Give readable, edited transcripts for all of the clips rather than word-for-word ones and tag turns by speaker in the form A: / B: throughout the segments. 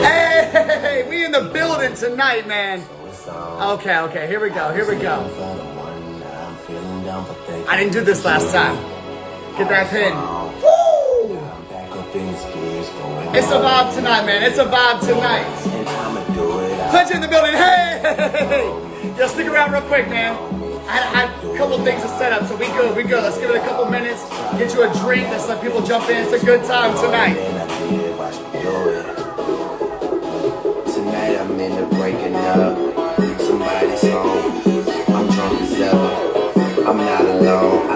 A: Hey, we in the building tonight, man. Okay, here we go. I didn't do this last time. Get that pin. Woo! It's a vibe tonight, man. It's a vibe tonight. Punch in the building. Hey! Yo, stick around real quick, man. I had a couple things to set up, so we good. Let's give it a couple minutes. Get you a drink. Let's let people jump in. It's a good time tonight.
B: Tonight I'm in the breaking up. Somebody's home. I'm drunk as ever. I'm not alone.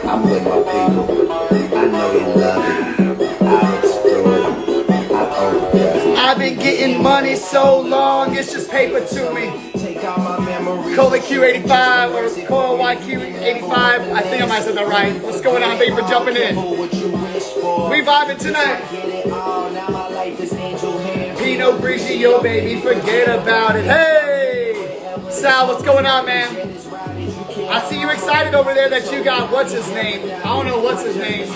B: I'm with my people. I know you love it. I explore it. I overdose.
A: I've been getting money so long, it's just paper to me.
B: Take out my memories.
A: Cola Q85 or Cola YQ85. I think I might have said that right. What's going on? Thank you for jumping in. We vibing tonight. Pinot Grigio, baby, forget about it. Hey! Sal, what's going on, man? I see you excited over there that you got, what's his name? I don't know what's his name.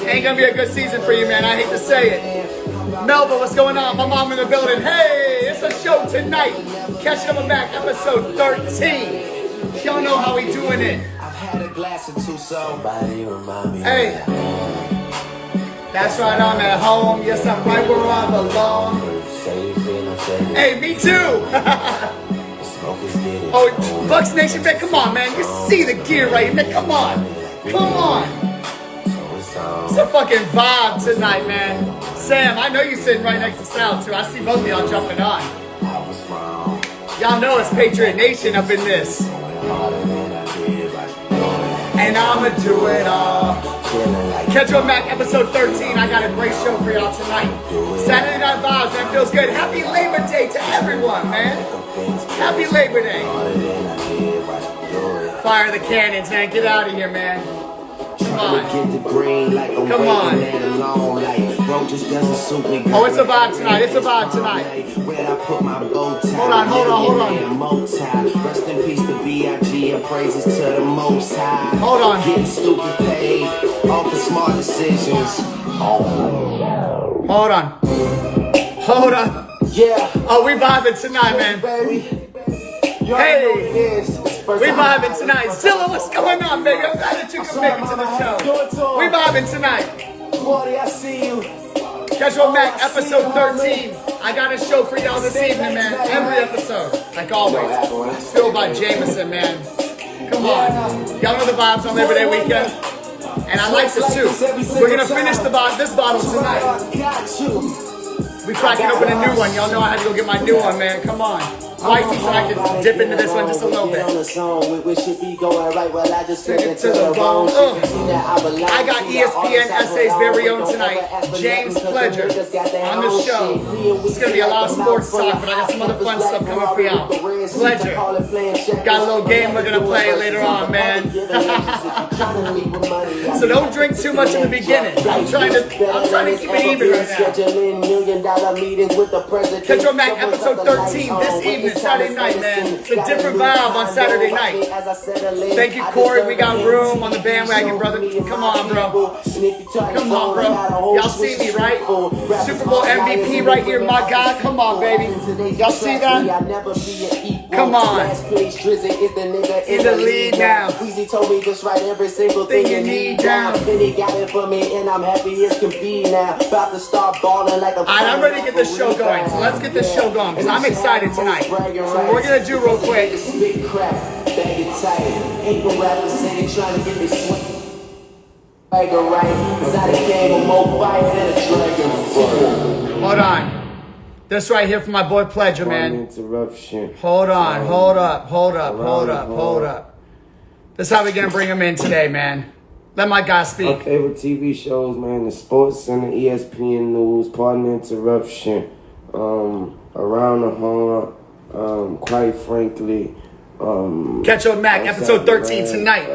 A: Ain't gonna be a good season for you, man. I hate to say it. Melba, what's going on? My mom in the building. Hey, it's a show tonight. Catching Up back, episode 13. Y'all know how we doing it.
B: I've had a glass or two, somebody remind me.
A: Hey. That's right, I'm at home. Yes, I'm right where I belong. Hey, me too. Oh, Bucks Nation, man, come on, man. You see the gear right here, man. Come on. It's a fucking vibe tonight, man. Sam, I know you're sitting right next to Sal, too. I see both of y'all jumping on. Y'all know it's Patriot Nation up in this. And I'ma do it all. Catch Up Mac, episode 13. I got a great show for y'all tonight. Saturday Night Vibes, man, feels good. Happy Labor Day to everyone, man. Happy Labor Day. Fire the cannons, man. Get out of here, man. Come on. Oh, it's a vibe tonight. Hold on.
B: Rest in peace to B.I.G. and praises to the Most High.
A: Hold on.
B: Getting stupid paid off for smart decisions.
A: Hold on.
B: Yeah.
A: Oh, we vibing tonight, man. Hey, we vibing tonight. Zilla, what's going on, baby? I'm glad that you can make it to the show. We vibing tonight.
B: I see you.
A: Catch Up Mac, episode 13. I got a show for y'all this evening, man. Every episode, like always. Filled by Jameson, man. Come on. Y'all know the vibes on Labor Day weekend. And I like the suit. We're going to finish this bottle tonight. We cracking open a new one. Y'all know I had to go get my new one, man. Come on. Wifey, so I can dip into this one just a little bit. Take it to the bone. I got ESPN SA's very own tonight, James Pledger, on the show. It's going to be a lot of sports talk, but I got some other fun stuff coming for y'all. Pledger. Got a little game we're going to play later on, man. So don't drink too much in the beginning. I'm trying to keep it even right now. Catch Up Mac, episode 13 this evening. Saturday night, man. It's a different vibe on Saturday night. Thank you, Corey. We got room on the bandwagon, brother. Come on, bro. Y'all see me, right? Super Bowl MVP right here, my guy. Come on, baby. Y'all see that? Come on. In the lead now.
B: Easy told me just write every single
A: thing you need down.
B: Then he got it for me, and I'm happy as can be now. About to start balling like a.
A: I'm ready to get this show going. So let's get this show going because I'm excited tonight. So what we're gonna do real quick.
B: Big crap, bag it tight. Ain't no rappers saying trying to get me sweet. Right, cause I done came with more fight than a dragon.
A: Hold on. This right here for my boy Pledger, man.
B: Interruption.
A: Hold on, hold up. This is how we're gonna bring him in today, man. Let my guy speak.
C: My favorite TV shows, man, the Sports Center, ESPN News, Pardon the Interruption, Around the Horn, quite frankly.
A: Catch Up Mac, episode 13 tonight.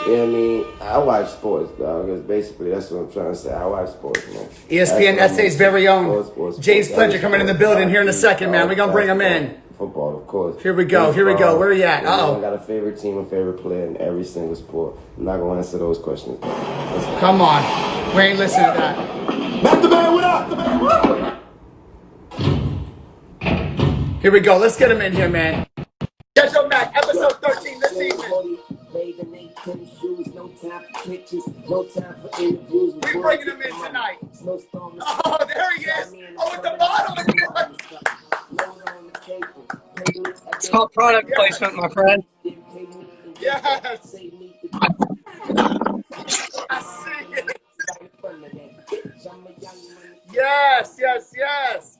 C: Yeah, I mean, I watch sports, dog. Basically, that's what I'm trying to say. I watch sports, man.
A: ESPN SA's very own James Pledger coming in the building here in a second, man. We're going to bring him in.
C: football, of course.
A: Here we go. Here we go. Where are you at? Uh-oh.
C: I got a favorite team, a favorite player in every single sport. I'm not going to answer those questions.
A: Come on. We ain't listening to that.
C: Back the man, what up?
A: Here we go. Let's get him in here, man. Catch up, Mac. Episode 13 this evening. We're bringing him in tonight. Oh, there he is. Oh, with the bottle.
D: It's called product placement, my friend.
A: Yes. I see it. Yes, yes, yes.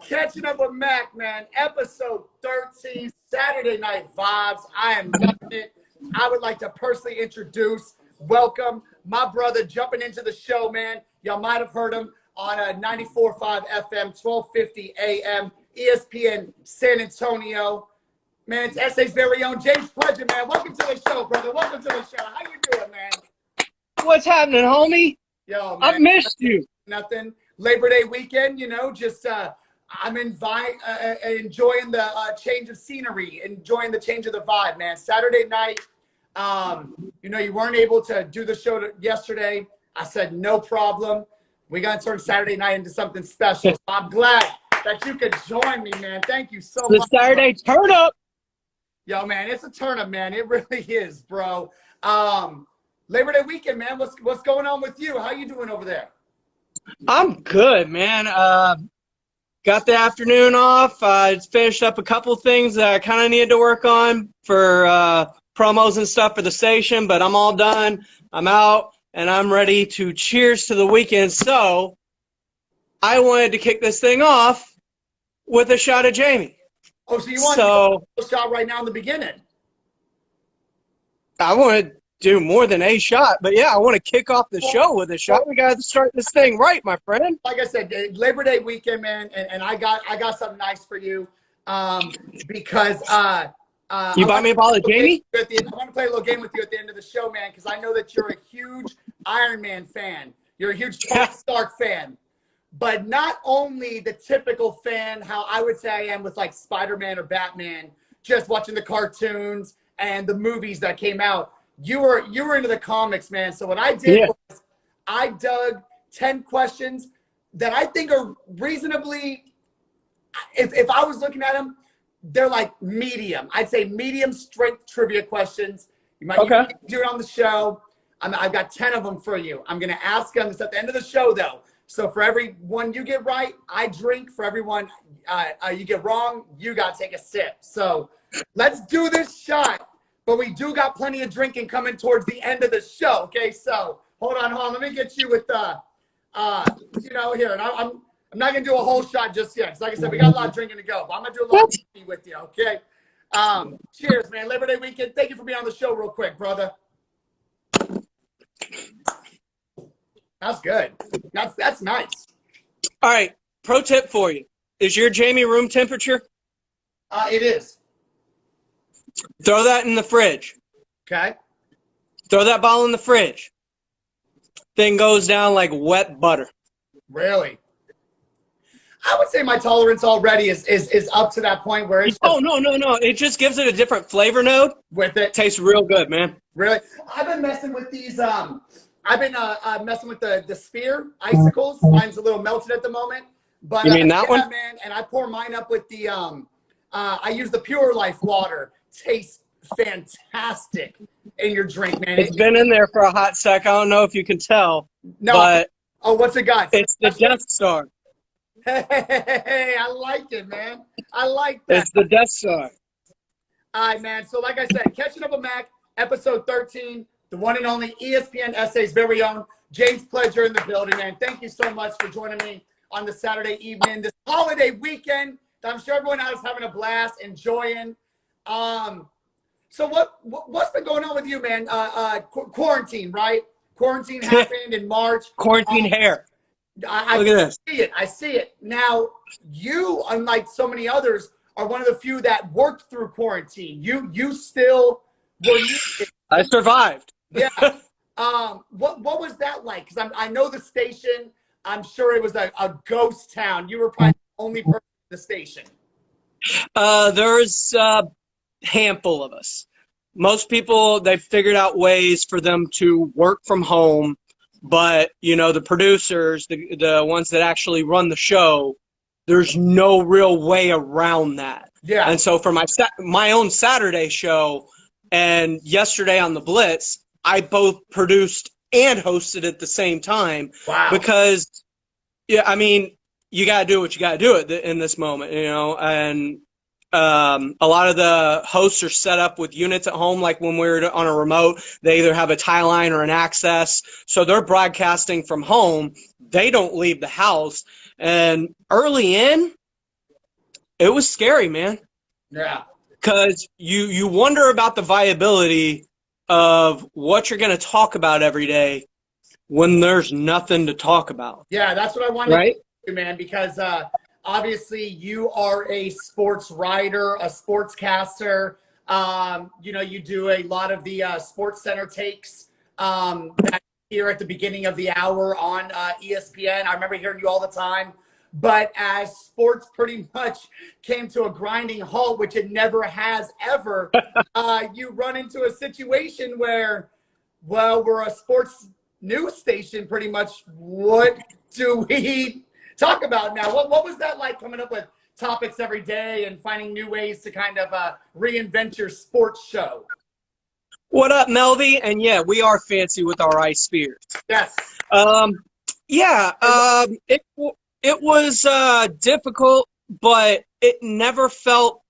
A: Catching Up with Mac, man. Episode 13, Saturday Night Vibes. I am loving it. I would like to personally introduce, welcome my brother jumping into the show, man. Y'all might have heard him on 94.5 FM, 1250 AM, ESPN San Antonio. Man, it's SA's very own James Pledger, man. Welcome to the show, brother. Welcome to the show. How you doing, man?
D: What's happening, homie?
A: Yo, man.
D: I've missed you.
A: Nothing. Labor Day weekend, you know, just I'm enjoying the change of scenery, enjoying the change of the vibe, man. Saturday night, you know, you weren't able to do the show yesterday. I said, no problem. We're going to turn Saturday night into something special. So I'm glad that you could join me, man. Thank you so much.
D: The Saturday turn up.
A: Yo, man, it's a turn up, man. It really is, bro. Labor Day weekend, man. What's going on with you? How you doing over there?
D: I'm good, man. Got the afternoon off. Finished up a couple things that I kind of needed to work on for promos and stuff for the station, but I'm all done. I'm out, and I'm ready to cheers to the weekend. So I wanted to kick this thing off with a shot of Jamey.
A: Oh, so you want a shot right now in the beginning?
D: I want to do more than a shot, but yeah, I want to kick off the show with a shot. We got to start this thing right, my friend.
A: Like I said, Labor Day weekend, man, and I got something nice for you, because
D: you bought me a bottle of Jamey?
A: I want to play a little game with you at the end of the show, man, because I know that you're a huge Iron Man fan. You're a huge Tony Stark fan. But not only the typical fan, how I would say I am with like Spider-Man or Batman, just watching the cartoons and the movies that came out. You were into the comics, man. So what I did was I dug 10 questions that I think are reasonably, if I was looking at them, they're like medium. I'd say medium strength trivia questions. You might do it on the show. I've got 10 of them for you. I'm going to ask them. It's at the end of the show, though. So for every one you get right, I drink. For every one you get wrong, you got to take a sip. So let's do this shot. But we do got plenty of drinking coming towards the end of the show, okay? So hold on. Let me get you with you know, here. And I'm not gonna do a whole shot just yet, because like I said, we got a lot of drinking to go. But I'm gonna do a lot of with you, okay? Cheers, man. Labor Day weekend. Thank you for being on the show, real quick, brother. That's good. That's nice.
D: All right. Pro tip for you: is your Jamey room temperature?
A: It is.
D: Throw that in the fridge.
A: Okay.
D: Throw that bottle in the fridge. Thing goes down like wet butter.
A: Really? I would say my tolerance already is up to that point where it's
D: no. It just gives it a different flavor note.
A: With it.
D: Tastes real good, man.
A: Really? I've been messing with these I've been messing with the Sphere icicles. Mine's a little melted at the moment. But
D: you mean that one?
A: Man, and I pour mine up with the I use the Pure Life water. Tastes fantastic in your drink, man.
D: It's been in there for a hot sec. I don't know if you can tell.
A: No.
D: But
A: what's it got?
D: It's the Death Star.
A: Hey, I like it, man. I like that.
D: It's the Death Star.
A: All right, man. So like I said, Catching Up with Mac, episode 13, the one and only ESPN SA's very own James Pledger in the building, man. Thank you so much for joining me on the Saturday evening, this holiday weekend that I'm sure everyone out is having a blast, enjoying. So what's been going on with you, man? Quarantine, right? Quarantine happened in March.
D: Quarantine hair.
A: Look at this. I see it. Now, you, unlike so many others, are one of the few that worked through quarantine. You still were.
D: I survived.
A: Yeah. What was that like? Because I know the station. I'm sure it was a ghost town. You were probably the only person at the station.
D: There's a handful of us. Most people, they've figured out ways for them to work from home, but, you know, the producers, the ones that actually run the show, there's no real way around that.
A: Yeah.
D: And so for my own Saturday show and yesterday on the Blitz, I both produced and hosted at the same time.
A: Wow.
D: Because, yeah, I mean, you got to do what you got to do in this moment, you know, and a lot of the hosts are set up with units at home. Like when we're on a remote, they either have a tie line or an access. So they're broadcasting from home. They don't leave the house. And early in, it was scary, man.
A: Yeah.
D: Because you wonder about the viability of what you're going to talk about every day when there's nothing to talk about.
A: Yeah, that's what I wanted to do, man, because obviously you are a sports writer, a sportscaster. You know, you do a lot of the Sports Center takes that here at the beginning of the hour on ESPN. I remember hearing you all the time. But as sports pretty much came to a grinding halt, which it never has ever, you run into a situation where, well, we're a sports news station pretty much. What do we talk about now? What was that like, coming up with topics every day and finding new ways to kind of reinvent your sports show?
D: What up, Melvy? And yeah, we are fancy with our ice spears.
A: Yes.
D: It was difficult, but it never felt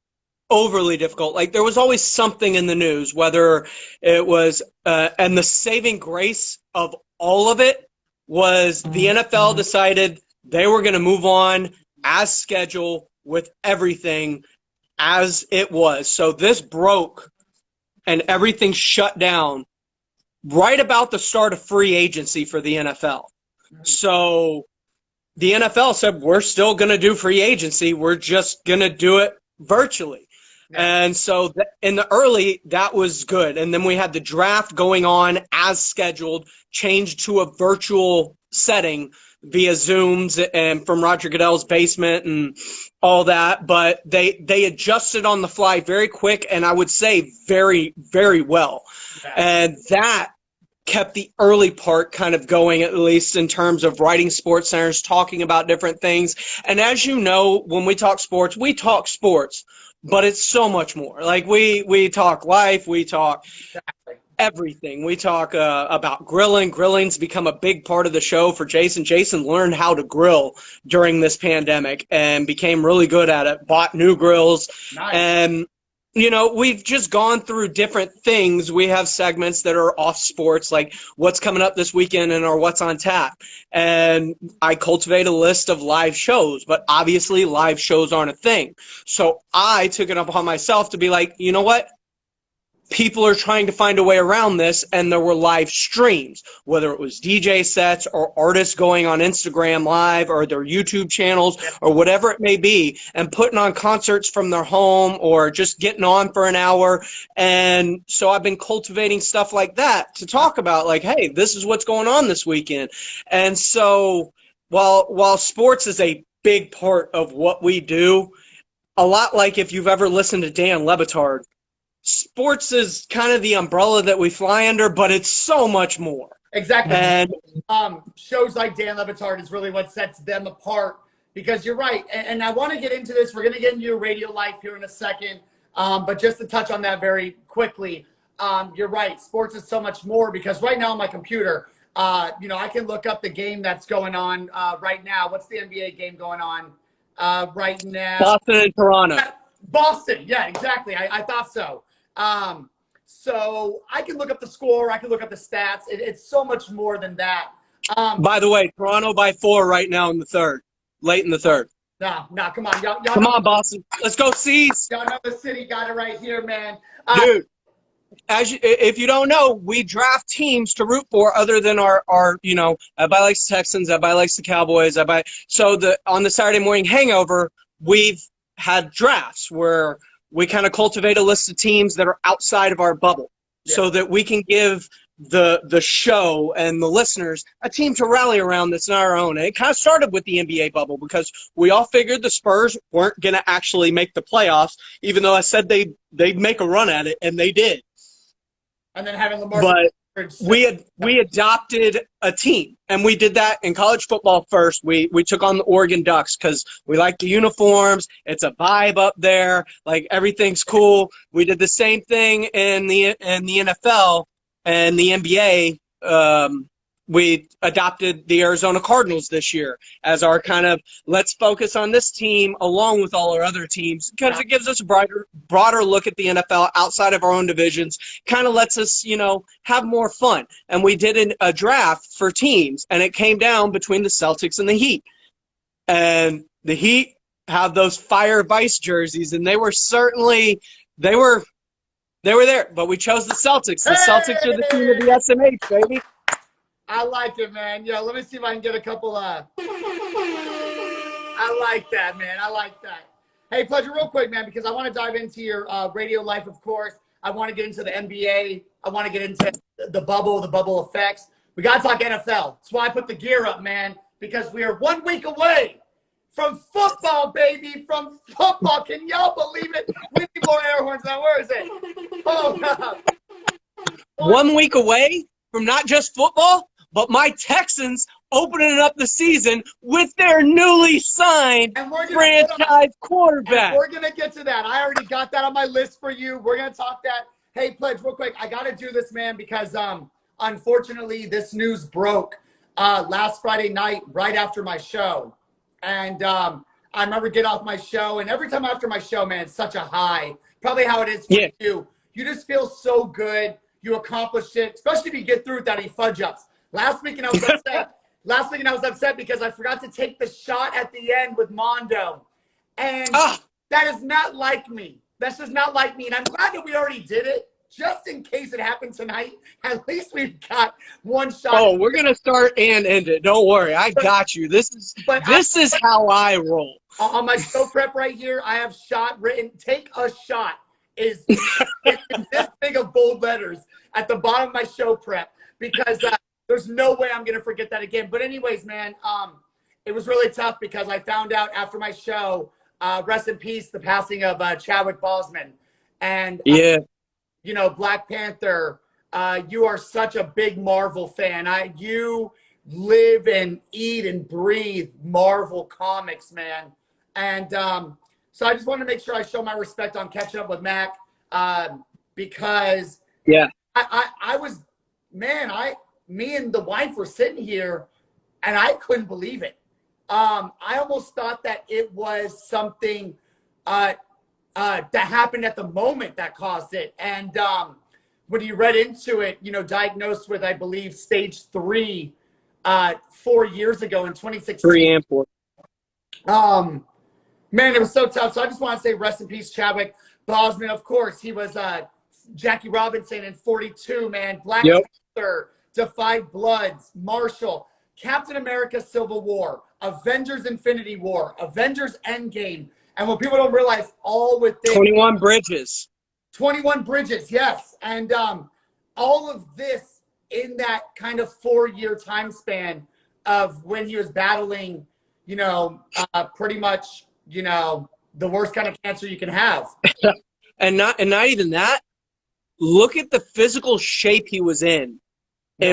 D: overly difficult. Like there was always something in the news, whether it was, and the saving grace of all of it was the NFL decided they were going to move on as scheduled with everything as it was. So this broke and everything shut down right about the start of free agency for the NFL. So the NFL said, we're still going to do free agency. We're just going to do it virtually. Yeah. And so in the early, that was good. And then we had the draft going on as scheduled, changed to a virtual setting via Zooms and from Roger Goodell's basement and all that. But they adjusted on the fly very quick, and I would say very, very well. Yeah. And that kept the early part kind of going, at least in terms of writing Sports Centers, talking about different things. And as you know, when we talk sports, but it's so much more. Like we talk life, we talk everything. We talk about grilling. Grilling's become a big part of the show for Jason. Jason learned how to grill during this pandemic and became really good at it, bought new grills. Nice. And you know, we've just gone through different things. We have segments that are off sports, like what's coming up this weekend and or what's on tap. And I cultivate a list of live shows, but obviously live shows aren't a thing. So I took it upon myself to be like, you know what? People are trying to find a way around this, and there were live streams, whether it was DJ sets or artists going on Instagram Live or their YouTube channels or whatever it may be, and putting on concerts from their home or just getting on for an hour. And so I've been cultivating stuff like that to talk about, like, hey, this is what's going on this weekend. And so while sports is a big part of what we do, a lot like if you've ever listened to Dan Le Batard, sports is kind of the umbrella that we fly under, but it's so much more.
A: Exactly.
D: And
A: shows like Dan Le Batard is really what sets them apart, because you're right. And I want to get into this. We're going to get into your radio life here in a second. But just to touch on that very quickly, you're right. Sports is so much more, because right now on my computer, you know, I can look up the game that's going on right now. What's the NBA game going on right now?
D: Boston and Toronto.
A: Boston. Yeah, exactly. I thought so. So I can look up the score. I can look up the stats. It's so much more than that.
D: By the way, Toronto by 4 right now in the third, late in the third.
A: No, come on. Y'all
D: come on, Boston. Let's go, C's.
A: Y'all know the city got it right here, man.
D: Dude, if you don't know, we draft teams to root for other than our you know, everybody likes the Texans, everybody likes the Cowboys, so on the Saturday morning hangover, we've had drafts where we kind of cultivate a list of teams that are outside of our bubble, so that we can give the show and the listeners a team to rally around that's not our own. And it kind of started with the NBA bubble because we all figured the Spurs weren't going to actually make the playoffs, even though I said they'd make a run at it, and they did.
A: And then having Lamar.
D: But we adopted a team, and we did that in college football first. We took on the Oregon Ducks because we like the uniforms. It's a vibe up there. Like, everything's cool. We did the same thing in the NFL. And the NBA, we adopted the Arizona Cardinals this year as our kind of let's focus on this team along with all our other teams because it gives us a broader look at the NFL outside of our own divisions, kind of lets us, have more fun. And we did a draft for teams, and it came down between the Celtics and the Heat. And the Heat have those Fire Vice jerseys, and they were there, but we chose the Celtics. The Celtics are the team of the SMH, baby.
A: I like it, man. Yo, let me see if I can get a couple I like that, man. I like that. Hey, Pleasure, real quick, man, because I want to dive into your radio life, of course. I want to get into the NBA. I want to get into the bubble effects. We got to talk NFL. That's why I put the gear up, man, because we are 1 week away from football, baby, from football. Can y'all believe it? We need more air horns now. Where is it? Oh, God.
D: 1 week away from not just football, but my Texans opening up the season with their newly signed franchise quarterback.
A: And we're going to get to that. I already got that on my list for you. We're going to talk that. Hey, Pledge, real quick, I got to do this, man, because unfortunately this news broke last Friday night right after my show. And I remember getting off my show, and every time after my show, man, it's such a high. Probably how it is for you. You just feel so good. You accomplished it, especially if you get through without any fudge ups. Last week, I was upset because I forgot to take the shot at the end with Mondo. And that is not like me. That's just not like me. And I'm glad that we already did it. Just in case it happened tonight, at least we've got one shot.
D: Oh, we're gonna start and end it. Don't worry, I got you. This is how I roll.
A: On my show prep right here, I have shot written. Take a shot is in this big of bold letters at the bottom of my show prep because there's no way I'm gonna forget that again. But anyways, man, it was really tough because I found out after my show, rest in peace, the passing of Chadwick Boseman, and Black Panther, you are such a big Marvel fan. You live and eat and breathe Marvel comics, man. And so I just want to make sure I show my respect on Catching Up with Mac because I was, man, me and the wife were sitting here and I couldn't believe it. I almost thought that it was something that happened at the moment that caused it. And when you read into it, diagnosed with, I believe, stage 3 4 years ago in 2016.
D: 3 and 4.
A: Man, it was so tough. So I just want to say rest in peace, Chadwick Boseman. Of course, he was Jackie Robinson in 42, man. Black Panther, Defied Bloods, Marshall, Captain America Civil War, Avengers Infinity War, Avengers Endgame. And what people don't realize, all within
D: 21 Bridges.
A: 21 Bridges, yes. And all of this in that kind of 4-year time span of when he was battling, pretty much, the worst kind of cancer you can have.
D: and not even that. Look at the physical shape he was in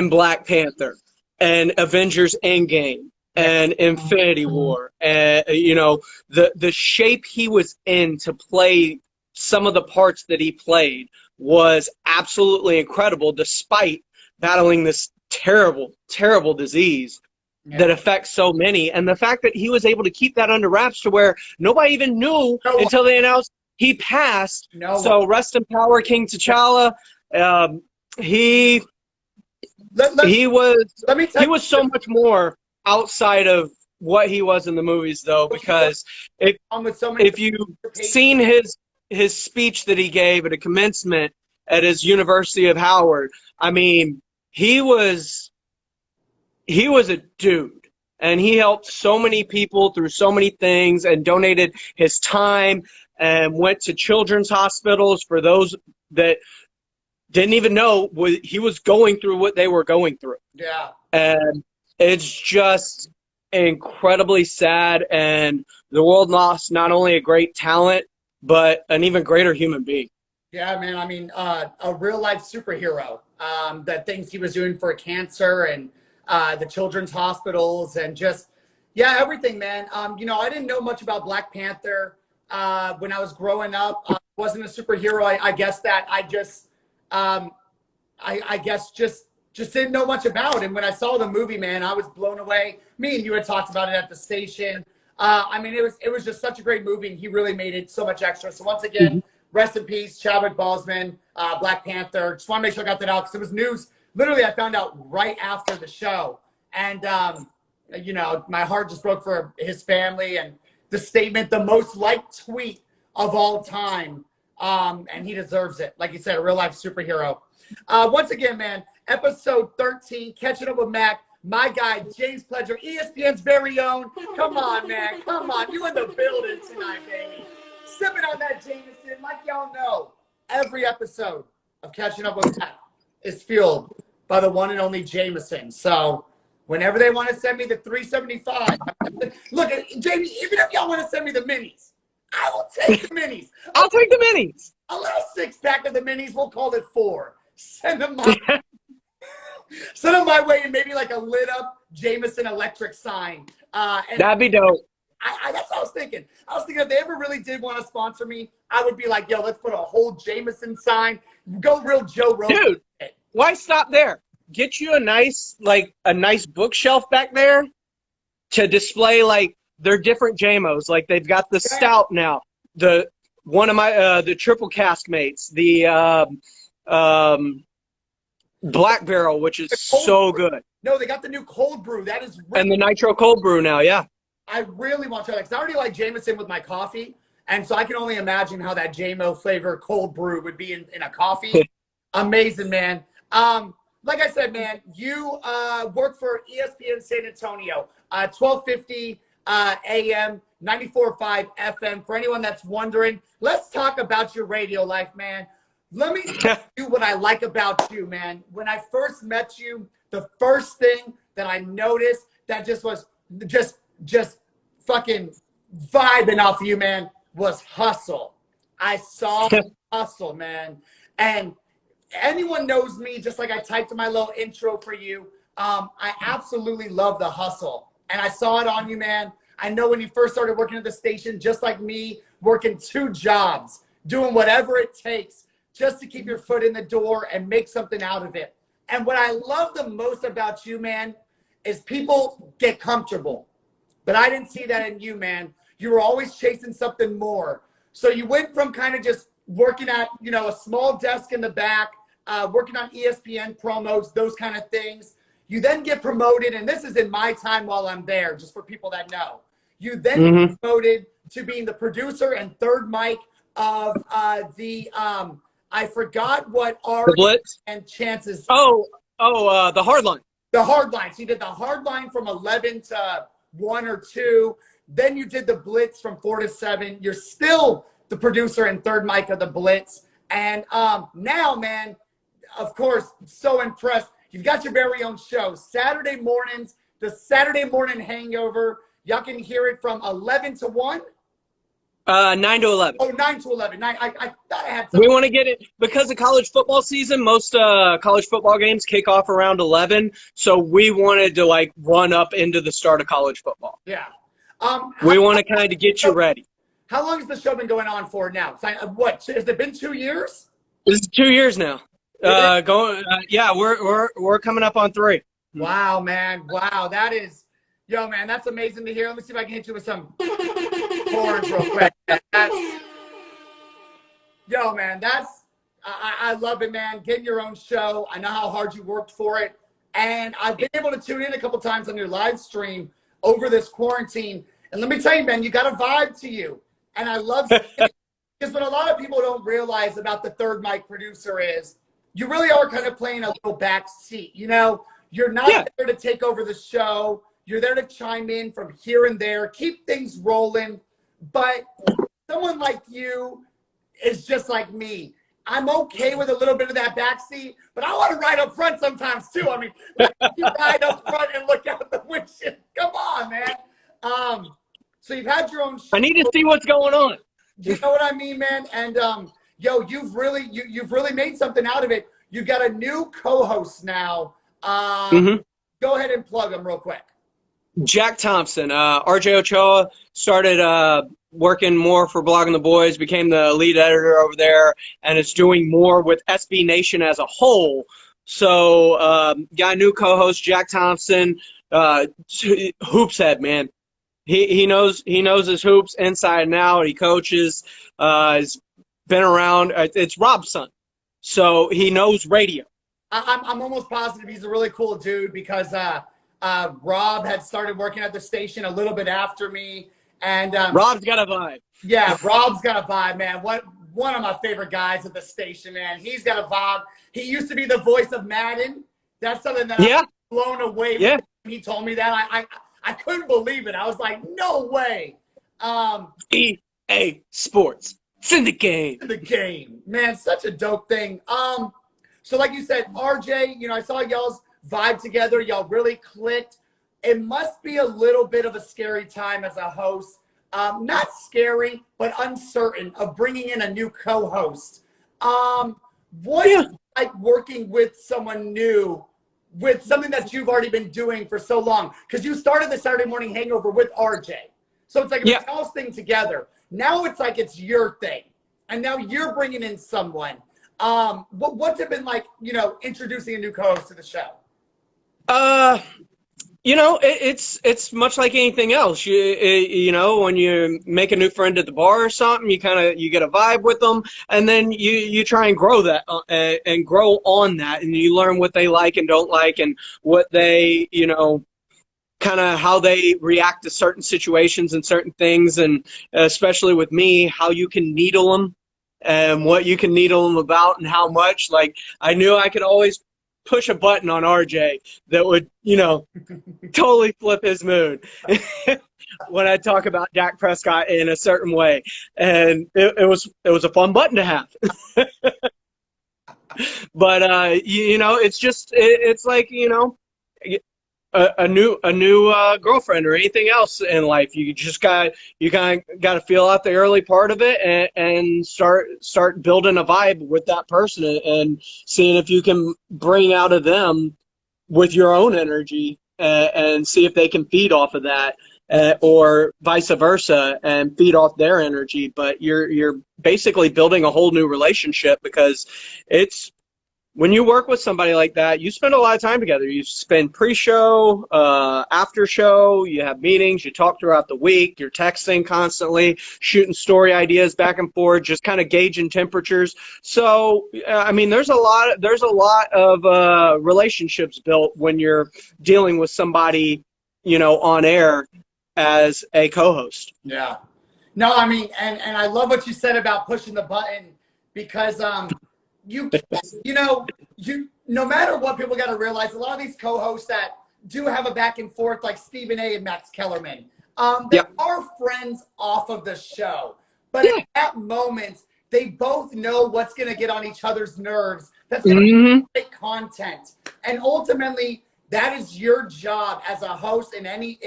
D: Black Panther and Avengers Endgame and Infinity War. And, the shape he was in to play some of the parts that he played was absolutely incredible, despite battling this terrible, terrible disease that affects so many. And the fact that he was able to keep that under wraps to where nobody even knew until they announced he passed. So rest in power, King T'Challa. He was so much more outside of what he was in the movies, though, because if you've seen his speech that he gave at a commencement at his University of Howard, I mean, he was a dude, and he helped so many people through so many things and donated his time and went to children's hospitals for those that didn't even know he was going through what they were going through.
A: Yeah.
D: And it's just incredibly sad. And the world lost not only a great talent, but an even greater human being.
A: Yeah, man. I mean, a real life superhero. The things he was doing for cancer and the children's hospitals and just, yeah, everything, man. You know, I didn't know much about Black Panther when I was growing up. I wasn't a superhero. I guess that I just, I guess just didn't know much about. And when I saw the movie, man, I was blown away. Me and you had talked about it at the station. I mean, it was just such a great movie, and he really made it so much extra. So once again, rest in peace, Chadwick Boseman, Black Panther. Just want to make sure I got that out because it was news. Literally, I found out right after the show. And, you know, my heart just broke for his family and the statement, the most liked tweet of all time. And he deserves it. Like you said, a real life superhero. Once again, man, episode 13, Catching Up with Mac. My guy, James Pledger, ESPN's very own. Come on, man. Come on. You in the building tonight, baby. Sipping on that Jameson. Like y'all know, every episode of Catching Up with Mac is fueled by the one and only Jameson. So whenever they want to send me the 375, look, Jamie, even if y'all want to send me the minis, I will take the minis.
D: I'll take the minis.
A: A little 6-pack of the minis, we'll call it 4. Send them my send them my way and maybe like a lit up Jameson electric sign. And
D: That'd be dope.
A: That's what I was thinking. I was thinking if they ever really did want to sponsor me, I would be like, yo, let's put a whole Jameson sign. Go real Joe Rogan.
D: Dude, why stop there? Get you a nice bookshelf back there to display like their different JMOs. Like they've got the stout now. The triple cask mates, the Black Barrel, which is so good.
A: No, they got the new cold brew. That is really,
D: and the nitro cold brew now, yeah.
A: I really want to try that because I already like Jameson with my coffee, and so I can only imagine how that JMO flavor cold brew would be in a coffee. Amazing, man. Like I said, man, you work for ESPN San Antonio, 1250 AM, 94.5 FM. For anyone that's wondering, let's talk about your radio life, man. Let me tell you what I like about you, man. When I first met you, the first thing that I noticed that just was just fucking vibing off you, man, was hustle. I saw hustle, man. And anyone knows me, just like I typed in my little intro for you, I absolutely love the hustle. And I saw it on you, man. I know when you first started working at the station, just like me, working 2 jobs, doing whatever it takes just to keep your foot in the door and make something out of it. And what I love the most about you, man, is people get comfortable. But I didn't see that in you, man. You were always chasing something more. So you went from kind of just working at, you know, a small desk in the back, working on ESPN promos, those kind of things. You then get promoted, and this is in my time while I'm there, just for people that know. You then get promoted to being the producer and third mic of I forgot what are
D: the Blitz
A: and chances.
D: the Hardline.
A: The Hardline. So you did the Hardline from 11 to 1 or 2. Then you did the Blitz from 4 to 7. You're still the producer and third mic of the Blitz. And now, man, of course, so impressed. You've got your very own show. Saturday mornings, the Saturday Morning Hangover. Y'all can hear it from 11 to 1.
D: 9 to 11.
A: Oh, 9 to 11. I thought I had something.
D: We want to get it because of college football season. Most college football games kick off around 11, so we wanted to like run up into the start of college football.
A: Yeah.
D: We want to kind of get you ready.
A: How long has the show been going on for now? What has it been? 2 years?
D: This is 2 years now. Yeah, we're coming up on 3.
A: Wow, man. Wow, that is, yo, man, that's amazing to hear. Let me see if I can hit you with some horns real quick. Yo, man, I love it, man. Getting your own show. I know how hard you worked for it. And I've been able to tune in a couple times on your live stream over this quarantine. And let me tell you, man, you got a vibe to you. And I love it. Because what a lot of people don't realize about the third mic producer is you really are kind of playing a little back seat. You know, you're not there to take over the show. You're there to chime in from here and there, keep things rolling. But someone like you is just like me. I'm okay with a little bit of that backseat, but I want to ride up front sometimes too. I mean, you ride up front and look out the windshield. Come on, man. So you've had your own show.
D: I need to see what's going on.
A: You know what I mean, man? And yo, you've really made something out of it. You've got a new co-host now. Go ahead and plug them real quick.
D: Jack Thompson, RJ Ochoa started working more for Blogging the Boys, became the lead editor over there, and is doing more with SB Nation as a whole. So got a new co-host, Jack Thompson, hoops head, man. He knows his hoops inside and out. He coaches. He's been around. It's Rob's son, so he knows radio.
A: I'm almost positive he's a really cool dude because Rob had started working at the station a little bit after me, and
D: Rob's got a vibe.
A: Yeah, Rob's got a vibe, man. One of my favorite guys at the station, man. He's got a vibe. He used to be the voice of Madden. That's something that I'm blown away with. He told me that. I couldn't believe it. I was like, no way.
D: EA Sports. It's in the game.
A: The game. Man, such a dope thing. So like you said, RJ, I saw y'all's vibe together. Y'all really clicked. It must be a little bit of a scary time as a host. Not scary, but uncertain of bringing in a new co-host. What is it like working with someone new, with something that you've already been doing for so long? Because you started the Saturday Morning Hangover with RJ. So it's like a Mattel's thing together. Now it's like it's your thing. And now you're bringing in someone. What's it been like, introducing a new co-host to the show?
D: It's much like anything else. When you make a new friend at the bar or something, you get a vibe with them, and then you try and grow that and grow on that, and you learn what they like and don't like, and what they, kind of how they react to certain situations and certain things, and especially with me, how you can needle them and what you can needle them about and how much. Like, I knew I could always push a button on RJ that would, totally flip his mood when I talk about Dak Prescott in a certain way. And it was a fun button to have. But, it's like, a new girlfriend or anything else in life. You just got to feel out the early part of it and start building a vibe with that person and seeing if you can bring out of them with your own energy and see if they can feed off of that or vice versa and feed off their energy. But you're basically building a whole new relationship, because when you work with somebody like that, you spend a lot of time together. You spend pre-show, after show, you have meetings, you talk throughout the week, you're texting constantly, shooting story ideas back and forth, just kind of gauging temperatures. So, there's a lot of relationships built when you're dealing with somebody, on air as a co-host.
A: Yeah. No, and I love what you said about pushing the button, because no matter what, people got to realize a lot of these co-hosts that do have a back and forth, like Stephen A. and Max Kellerman, they are friends off of the show. But at that moment, they both know what's going to get on each other's nerves. That's going to be great content. And ultimately, that is your job as a host in any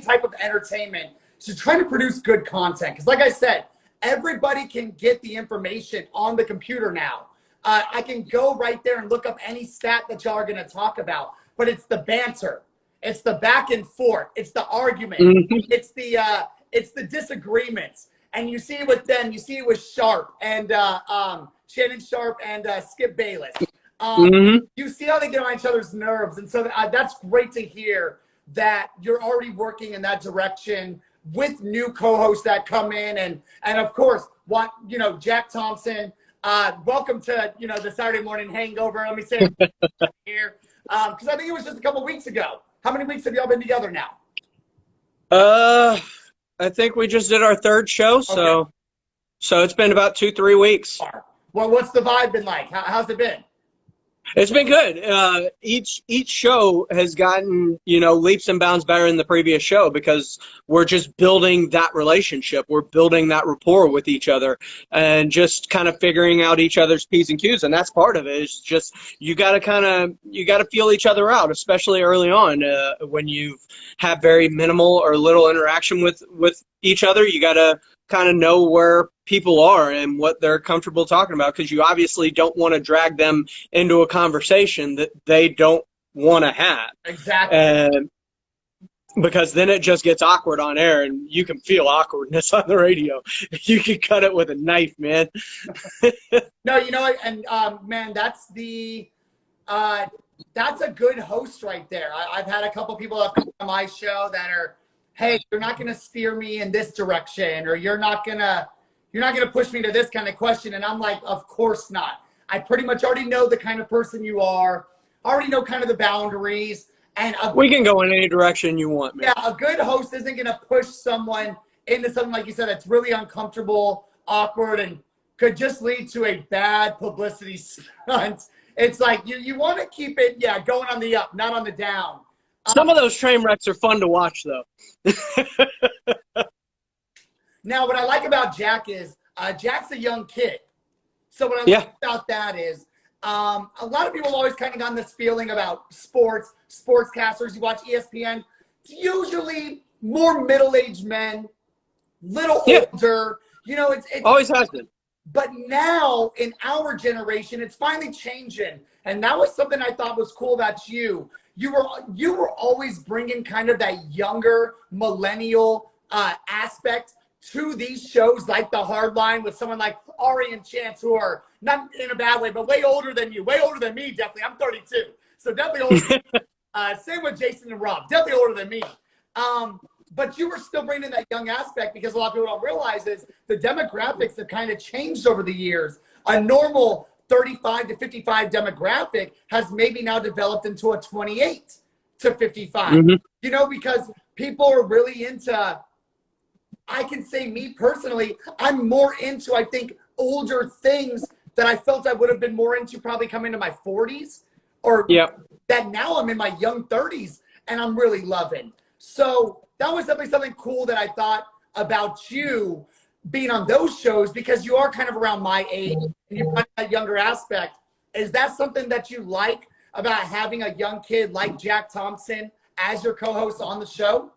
A: type of entertainment, to try to produce good content. Because like I said, everybody can get the information on the computer now. I can go right there and look up any stat that y'all are going to talk about, but it's the banter, it's the back and forth, it's the argument, it's the disagreements, and you see it with them. You see it with Sharp and Shannon Sharp and Skip Bayless. You see how they get on each other's nerves, and so that's great to hear that you're already working in that direction with new co-hosts that come in, and of course, Jack Thompson. Welcome to, the Saturday Morning Hangover. Let me say it here. Because I think it was just a couple weeks ago. How many weeks have y'all been together now?
D: I think we just did our third show, so it's been about 2-3 weeks.
A: Well, what's the vibe been like? How's it been?
D: It's been good. Each show has gotten, leaps and bounds better than the previous show because we're just building that relationship. We're building that rapport with each other and just kind of figuring out each other's P's and Q's. And that's part of it. It's just you got to feel each other out, especially early on when you've had very minimal or little interaction with each other. You got to kind of know where people are and what they're comfortable talking about, because you obviously don't want to drag them into a conversation that they don't want to have.
A: Exactly.
D: And because then it just gets awkward on air, and you can feel awkwardness on the radio. You can cut it with a knife, man.
A: No, you know what? And man, that's a good host right there. I've had a couple people have come on my show that are, hey, you're not going to steer me in this direction, or you're not going to push me to this kind of question. And I'm like, of course not. I pretty much already know the kind of person you are. I already know kind of the boundaries. And
D: we can go in any direction you want, man.
A: Yeah, a good host isn't going to push someone into something, like you said, that's really uncomfortable, awkward, and could just lead to a bad publicity stunt. It's like you want to keep it, going on the up, not on the down.
D: Some of those train wrecks are fun to watch, though.
A: Now, what I like about Jack is Jack's a young kid. So what I like about that is a lot of people always kind of got this feeling about sportscasters. You watch ESPN, it's usually more middle-aged men, little older. It's
D: always has been.
A: But now in our generation, it's finally changing. And that was something I thought was cool about you. You were always bringing kind of that younger millennial aspect to these shows, like The Hard Line with someone like Ari and Chance, who are not in a bad way, but way older than you, way older than me, definitely. I'm 32, so definitely older. Same with Jason and Rob, definitely older than me. But you were still bringing that young aspect, because a lot of people don't realize is the demographics have kind of changed over the years. A normal 35 to 55 demographic has maybe now developed into a 28 to 55. Mm-hmm. Because people are really into, I can say me personally, I'm more into, I think, older things that I felt I would have been more into probably coming to my 40s, or that now I'm in my young 30s and I'm really loving. So that was definitely something cool that I thought about you being on those shows, because you are kind of around my age and you've got that younger aspect. Is that something that you like about having a young kid like Jack Thompson as your co-host on the show?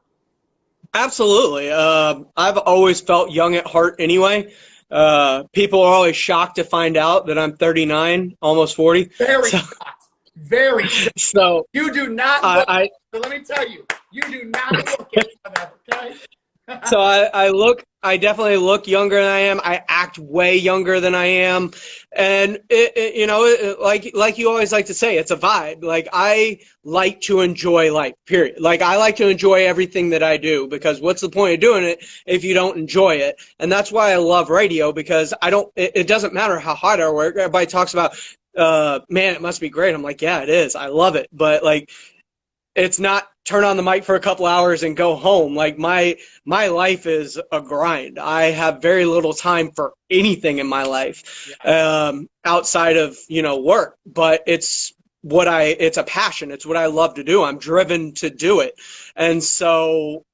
D: Absolutely. I've always felt young at heart anyway. People are always shocked to find out that I'm 39, almost 40.
A: Very shocked. Very shocked.
D: So
A: you do not look, so let me tell you, you do not look at that, okay?
D: So I definitely look younger than I am. I act way younger than I am. And like you always like to say, it's a vibe. Like, I like to enjoy life, period. Like, I like to enjoy everything that I do, because what's the point of doing it if you don't enjoy it? And that's why I love radio, because it doesn't matter how hard I work. Everybody talks about, man, it must be great. I'm like, yeah, it is. I love it. But like, it's not turn on the mic for a couple hours and go home. Like, my life is a grind. I have very little time for anything in my life outside of, work. But it's a passion. It's what I love to do. I'm driven to do it. And so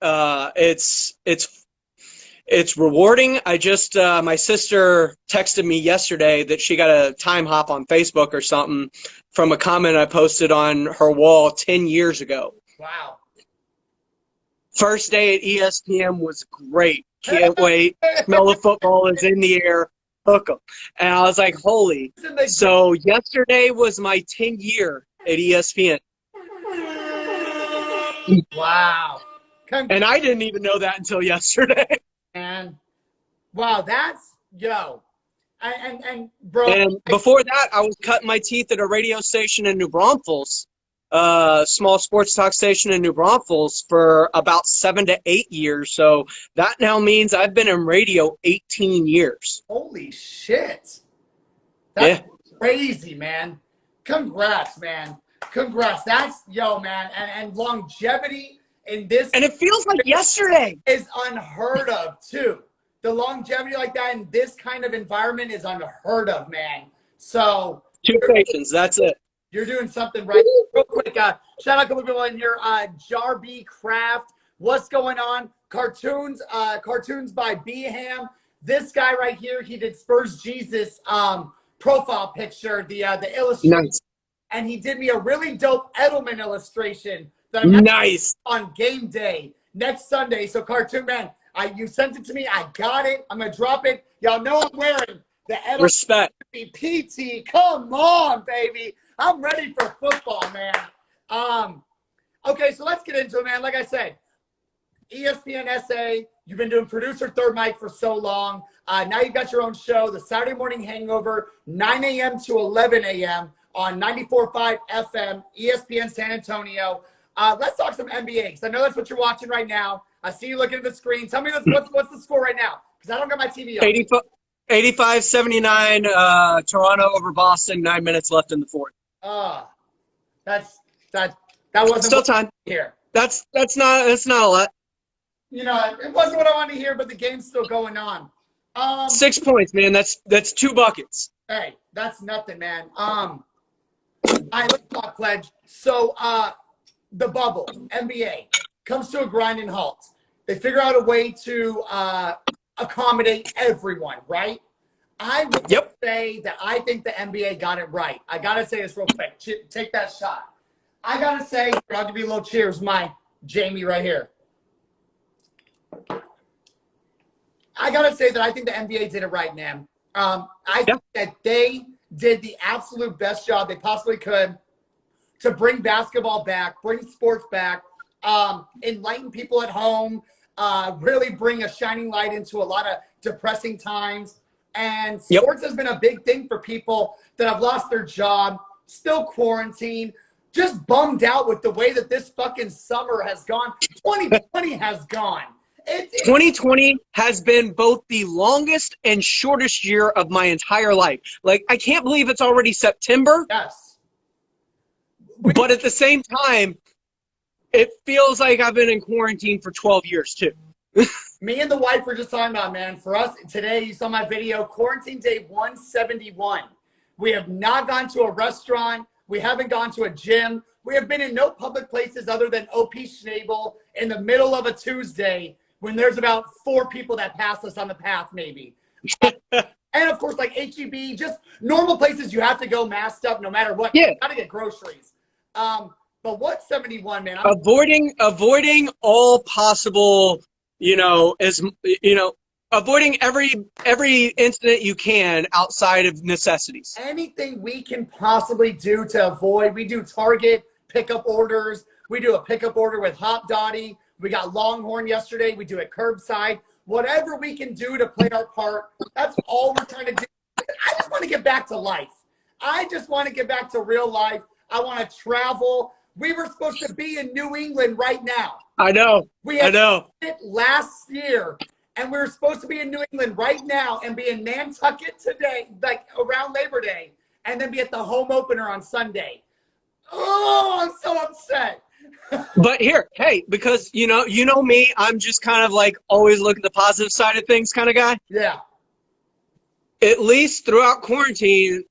D: it's rewarding. I just my sister texted me yesterday that she got a time hop on Facebook or something from a comment I posted on her wall 10 years ago.
A: Wow.
D: First day at ESPN was great. Can't wait. Smell the football is in the air. Hook 'em. And I was like, holy. So yesterday was my 10th year at ESPN.
A: Wow.
D: And I didn't even know that until yesterday.
A: And wow, that's and bro.
D: And before that, I was cutting my teeth at a radio station in New Braunfels, small sports talk station in New Braunfels, for about 7 to 8 years. So that now means I've been in radio 18 years.
A: Holy shit. That's crazy, man. Congrats, man. Congrats. That's, man. And longevity in this.
D: And it feels like yesterday.
A: Is unheard of, too. The longevity like that in this kind of environment is unheard of, man. So
D: 2 stations, that's it.
A: You're doing something right. Real quick, shout out a couple people in here. Jarby Craft, what's going on? Cartoons by Beham. This guy right here, he did Spurs Jesus profile picture, the illustration,
D: Nice.
A: and he did me a really dope Edelman illustration that I'm
D: Nice.
A: on game day next Sunday. So Cartoon Man, you sent it to me. I got it. I'm gonna drop it. Y'all know I'm wearing the Edelman
D: Respect.
A: PT. Come on, baby. I'm ready for football, man. Okay, so let's get into it, man. Like I said, ESPN SA, you've been doing producer third mic for so long. Now you've got your own show, the Saturday Morning Hangover, 9 a.m. to 11 a.m. on 94.5 FM, ESPN San Antonio. Let's talk some NBA, because I know that's what you're watching right now. I see you looking at the screen. Tell me what's the score right now, because I don't got my TV on.
D: 85-79, Toronto over Boston, 9 minutes left in the fourth.
A: That wasn't
D: Still time.
A: Here.
D: That's not a lot.
A: You know, it wasn't what I wanted to hear, but the game's still going on.
D: 6 points, man. That's 2 buckets.
A: Hey, that's nothing, man. Let's talk, Pledge. So, the bubble, NBA, comes to a grinding halt. They figure out a way to accommodate everyone, right? I would say that I think the NBA got it right. I got to say this real quick. Take that shot. I got to say, I'll give you a little cheers, my Jamey right here. I got to say that I think the NBA did it right, man. I think that they did the absolute best job they possibly could to bring basketball back, bring sports back, enlighten people at home, really bring a shining light into a lot of depressing times. And sports has been a big thing for people that have lost their job, still quarantined, just bummed out with the way that this fucking summer has gone. 2020 has gone.
D: 2020 has been both the longest and shortest year of my entire life. Like, I can't believe it's already September.
A: Yes.
D: But at the same time, it feels like I've been in quarantine for 12 years, too.
A: Me and the wife were just talking about, man, for us today, you saw my video, quarantine day 171. We have not gone to a restaurant. We haven't gone to a gym. We have been in no public places other than OP Schnabel in the middle of a Tuesday when there's about 4 people that pass us on the path, maybe. And, of course, like HEB, just normal places you have to go masked up no matter what.
D: Yeah.
A: You got to get groceries. But what 71, man?
D: Avoiding all possible, avoiding every incident you can outside of necessities.
A: Anything we can possibly do to avoid. We do Target pickup orders. We do a pickup order with Hop Dottie. We got Longhorn yesterday. We do it curbside. Whatever we can do to play our part, that's all we're trying to do. I just want to get back to life. I just want to get back to real life. I want to travel. We were supposed to be in New England right now.
D: I know.
A: We had it last year, and we were supposed to be in New England right now and be in Nantucket today, like around Labor Day, and then be at the home opener on Sunday. Oh, I'm so upset.
D: But here, hey, because you know me, I'm just kind of like always look at the positive side of things kind of guy.
A: Yeah.
D: At least throughout quarantine,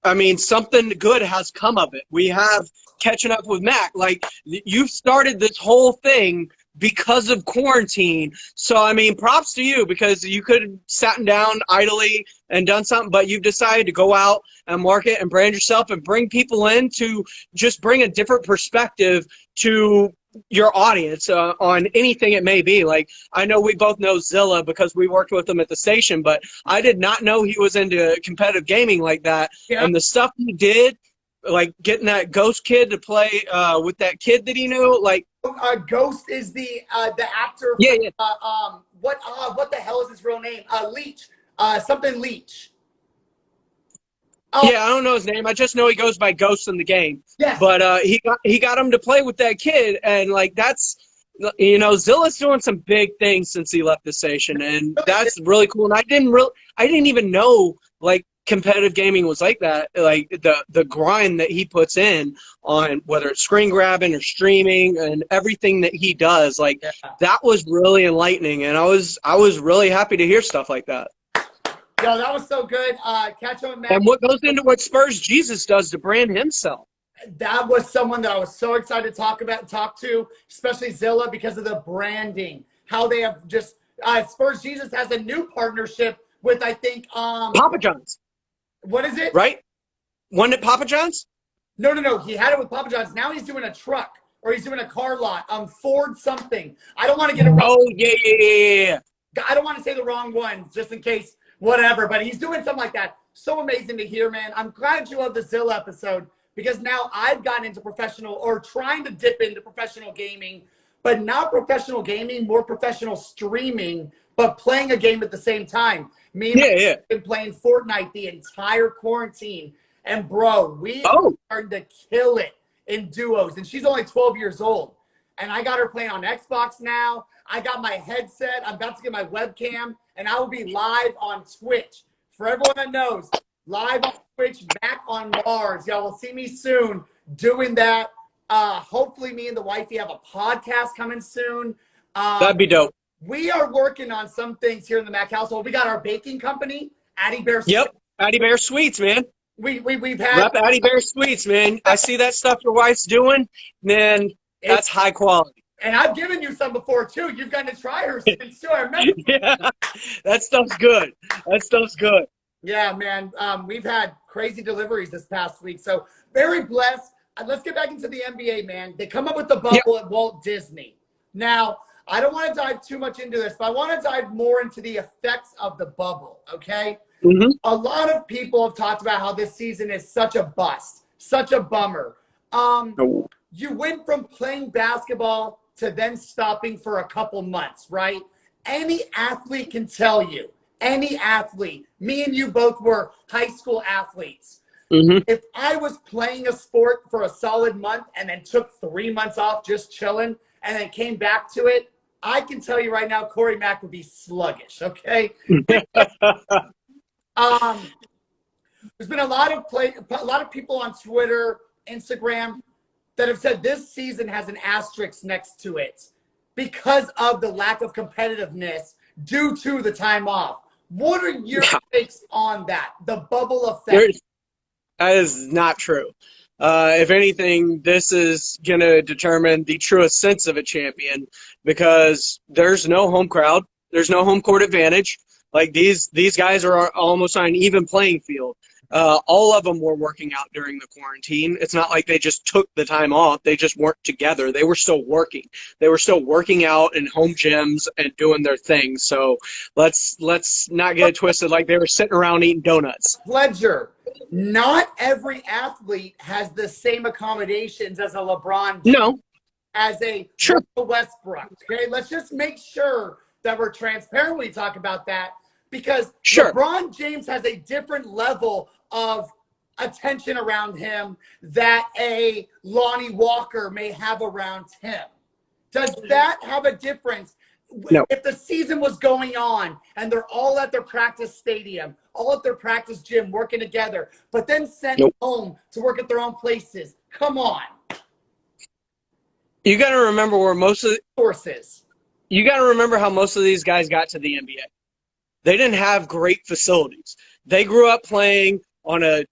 D: I mean, something good has come of it. We have Catching Up with Mac. Like, you've started this whole thing because of quarantine. So, I mean, props to you, because you could have sat down idly and done something, but you've decided to go out and market and brand yourself and bring people in to just bring a different perspective to your audience on anything it may be. Like, I know we both know Zilla because we worked with him at the station, but I did not know he was into competitive gaming like that. Yeah. And the stuff he did, like getting that Ghost kid to play with that kid that he knew, like
A: Ghost is the actor.
D: Yeah.
A: What the hell is his real name? Leach. Something Leach.
D: Yeah, I don't know his name. I just know he goes by Ghost in the game.
A: Yes.
D: But he got him to play with that kid, and like that's, Zilla's doing some big things since he left the station, and that's really cool. And I didn't even know like competitive gaming was like that. Like the grind that he puts in on whether it's screen grabbing or streaming and everything that he does, like that was really enlightening, and I was really happy to hear stuff like that.
A: Yo, that was so good. Catch up with Matt.
D: And what goes into what Spurs Jesus does to brand himself.
A: That was someone that I was so excited to talk to, especially Zilla, because of the branding. How they have just Spurs Jesus has a new partnership with, I think,
D: Papa John's.
A: What is it?
D: Right? Wasn't it Papa John's?
A: No. He had it with Papa John's. Now he's doing a truck, or he's doing a car lot. Ford something. I don't want to get it wrong.
D: Oh, yeah.
A: I don't want to say the wrong one, just in case, whatever. But he's doing something like that. So amazing to hear, man. I'm glad you love the Zilla episode, because now I've gotten into professional, or trying to dip into professional gaming, but not professional gaming, more professional streaming, but playing a game at the same time. Me and my have been playing Fortnite the entire quarantine. And, bro, we are starting to kill it in duos. And she's only 12 years old. And I got her playing on Xbox now. I got my headset. I'm about to get my webcam. And I will be live on Twitch. For everyone that knows, live on Twitch, back on Mars. Y'all will see me soon doing that. Hopefully me and the wifey have a podcast coming soon.
D: That'd be dope.
A: We are working on some things here in the Mac household. We got our baking company, Addie Bear Sweets.
D: Yep, Addie Bear Sweets, man.
A: We've had
D: Rep Addie Bear Sweets, man. I see that stuff your wife's doing, man. That's high quality.
A: And I've given you some before too. You've gotten to try hers since too. I remember.
D: Yeah, that stuff's good. That stuff's good.
A: Yeah, man. We've had crazy deliveries this past week, so very blessed. Let's get back into the NBA, man. They come up with the bubble at Walt Disney. Now, I don't want to dive too much into this, but I want to dive more into the effects of the bubble, okay?
D: Mm-hmm.
A: A lot of people have talked about how this season is such a bust, such a bummer. You went from playing basketball to then stopping for a couple months, right? Any athlete can tell you, any athlete, me and you both were high school athletes.
D: Mm-hmm.
A: If I was playing a sport for a solid month and then took 3 months off just chilling and then came back to it, I can tell you right now, Corey Mack would be sluggish, okay? There's been a lot of people on Twitter, Instagram that have said this season has an asterisk next to it because of the lack of competitiveness due to the time off. What are your takes on that? The bubble effect.
D: That is not true. If anything, this is going to determine the truest sense of a champion, because there's no home crowd. There's no home court advantage. Like these guys are almost on an even playing field. All of them were working out during the quarantine. It's not like they just took the time off. They just weren't together. They were still working. They were still working out in home gyms and doing their thing. So let's not get it twisted like they were sitting around eating donuts.
A: Pledger, not every athlete has the same accommodations as a LeBron James,
D: No.
A: as a Westbrook. Okay, let's just make sure that we're transparent when we talk about that, because LeBron James has a different level of attention around him that a Lonnie Walker may have around him. Does that have a difference?
D: No.
A: If the season was going on and they're all at their practice stadium, all at their practice gym working together, but then sent home to work at their own places, come on.
D: You got to remember where most of the
A: sources.
D: You got to remember how most of these guys got to the NBA. They didn't have great facilities. They grew up playing on a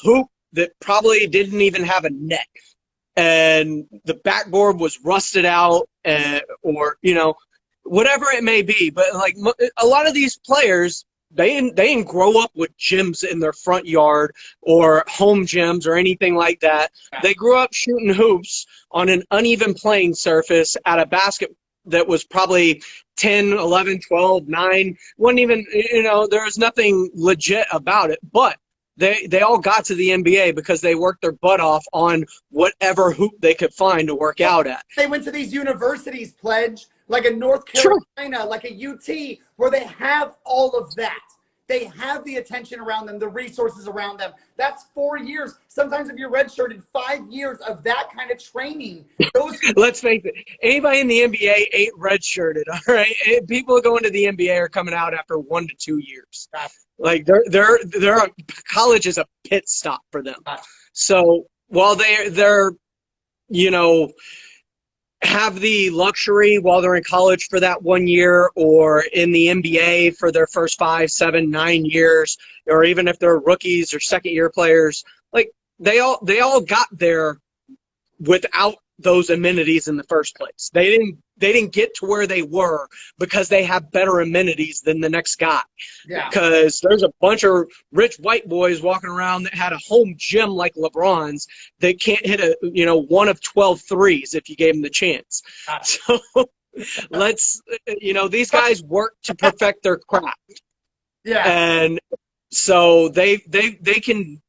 D: hoop that probably didn't even have a net, and the backboard was rusted out, or whatever it may be. But like a lot of these players, they didn't grow up with gyms in their front yard or home gyms or anything like that. They grew up shooting hoops on an uneven playing surface at a basket that was probably 10, 11, 12, 9. Wasn't even, there was nothing legit about it. But they all got to the NBA because they worked their butt off on whatever hoop they could find to work out at.
A: They went to these universities, Pledge, like a North Carolina, like a UT, where they have all of that. They have the attention around them, the resources around them. That's 4 years. Sometimes if you're redshirted, 5 years of that kind of training.
D: Let's face it. Anybody in the NBA ain't redshirted, all right? People going to the NBA are coming out after 1 to 2 years. Like they're college is a pit stop for them. So while they're have the luxury while they're in college for that 1 year, or in the NBA for their first 5, 7, 9 years, or even if they're rookies or second-year players, like they all got there without those amenities in the first place. They didn't get to where they were because they have better amenities than the next guy.
A: Yeah.
D: Because there's a bunch of rich white boys walking around that had a home gym like LeBron's that can't hit a, one of 12 threes if you gave them the chance. So these guys work to perfect their craft.
A: Yeah.
D: And so they can,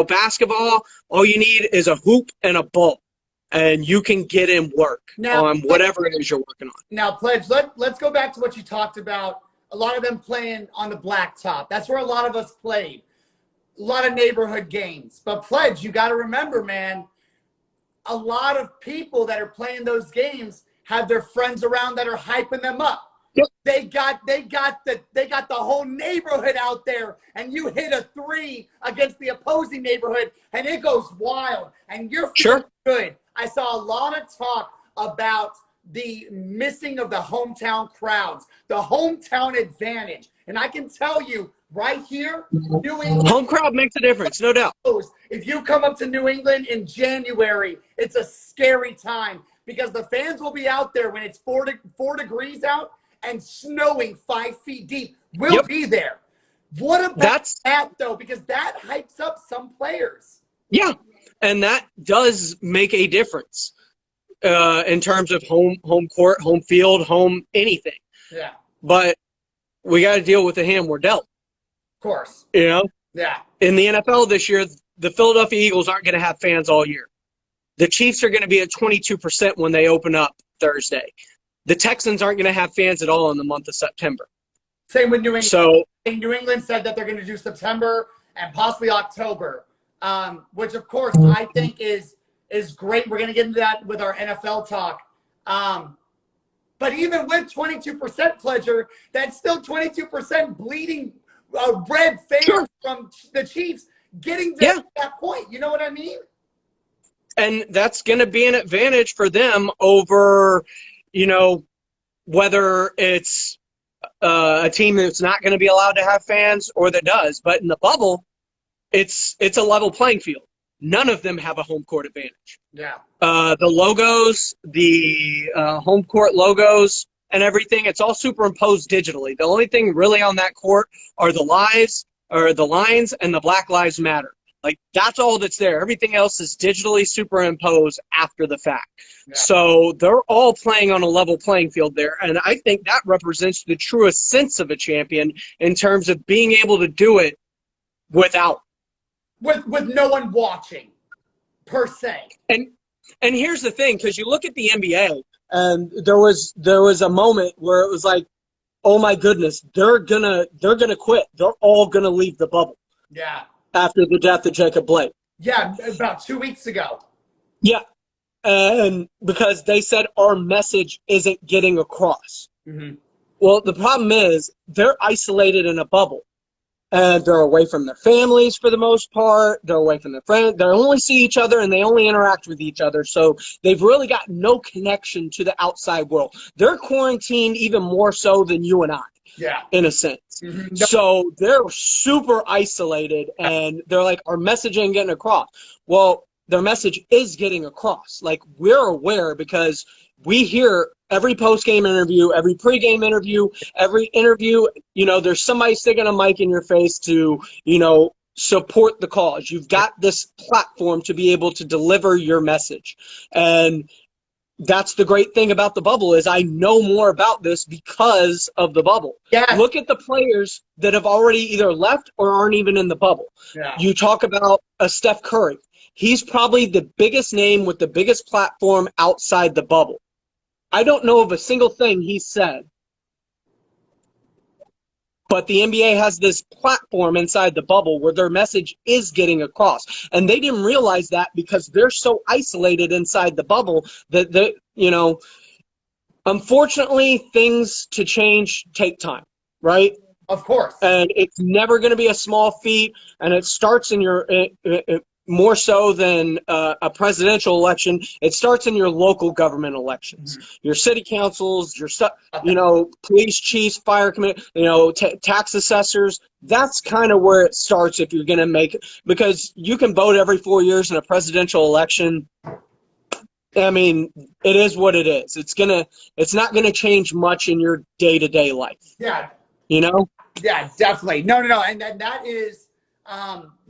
D: basketball, all you need is a hoop and a ball, and you can get in work on whatever it is you're working on.
A: Now, Pledge, let's go back to what you talked about. A lot of them playing on the blacktop. That's where a lot of us played. A lot of neighborhood games. But, Pledge, you got to remember, man, a lot of people that are playing those games have their friends around that are hyping them up.
D: Yep.
A: They got the whole neighborhood out there, and you hit a 3 against the opposing neighborhood, and it goes wild, and you're feeling good. I saw a lot of talk about the missing of the hometown crowds, the hometown advantage, and I can tell you right here, New England,
D: home crowd makes a difference, no doubt.
A: if you come up to New England in January, it's a scary time because the fans will be out there when it's 4 degrees out and snowing 5 feet deep. We'll be there. What about that, though? Because that hypes up some players.
D: Yeah, and that does make a difference in terms of home court, home field, home anything.
A: Yeah.
D: But we got to deal with the hand we're dealt.
A: Of course.
D: Yeah.
C: In the NFL this year, the Philadelphia Eagles aren't going to have fans all year. The Chiefs are going to be at 22% when they open up Thursday. The Texans aren't going to have fans at all in the month of September.
A: Same with New England.
C: So
A: New England said that they're going to do September and possibly October, which, of course, I think is great. We're going to get into that with our NFL talk. But even with 22% pleasure, that's still 22% bleeding red fans from the Chiefs getting to that point. You know what I mean?
C: And that's going to be an advantage for them over, whether it's a team that's not going to be allowed to have fans or that does. But in the bubble, it's a level playing field. None of them have a home court advantage.
A: Yeah.
C: The logos, the home court logos and everything, it's all superimposed digitally. The only thing really on that court are the lines and the Black Lives Matter. Like, that's all that's there. Everything else is digitally superimposed after the fact. Yeah. So they're all playing on a level playing field there. And I think that represents the truest sense of a champion in terms of being able to do it without.
A: With no one watching, per se.
C: And here's the thing, because you look at the NBA, and there was a moment where it was like, oh my goodness, they're gonna quit. They're all gonna leave the bubble.
A: Yeah.
C: After the death of Jacob Blake.
A: Yeah, about 2 weeks ago.
C: Yeah, and because they said our message isn't getting across.
A: Mm-hmm.
C: Well, the problem is they're isolated in a bubble. And they're away from their families for the most part. They're away from their friends. They only see each other and they only interact with each other. So they've really got no connection to the outside world. They're quarantined even more so than you and I.
A: Yeah.
C: In a sense. Mm-hmm. So they're super isolated and they're like, our message ain't getting across. Well, their message is getting across. Like, we're aware because we hear every post-game interview, every pre-game interview, every interview, there's somebody sticking a mic in your face to, support the cause. You've got this platform to be able to deliver your message. And that's the great thing about the bubble is I know more about this because of the bubble.
A: Yes.
C: Look at the players that have already either left or aren't even in the bubble.
A: Yeah.
C: You talk about a Steph Curry. He's probably the biggest name with the biggest platform outside the bubble. I don't know of a single thing he said. But the NBA has this platform inside the bubble where their message is getting across. And they didn't realize that because they're so isolated inside the bubble that, unfortunately, things to change take time, right?
A: Of course.
C: And it's never going to be a small feat. And it starts in more so than a presidential election, it starts in your local government elections, your city councils, your police chiefs, fire committee, tax assessors. That's kind of where it starts if you're going to make it, because you can vote every 4 years in a presidential election. I mean, it is what it is. It's not gonna change much in your day-to-day life.
A: Yeah.
C: Yeah,
A: definitely. No, and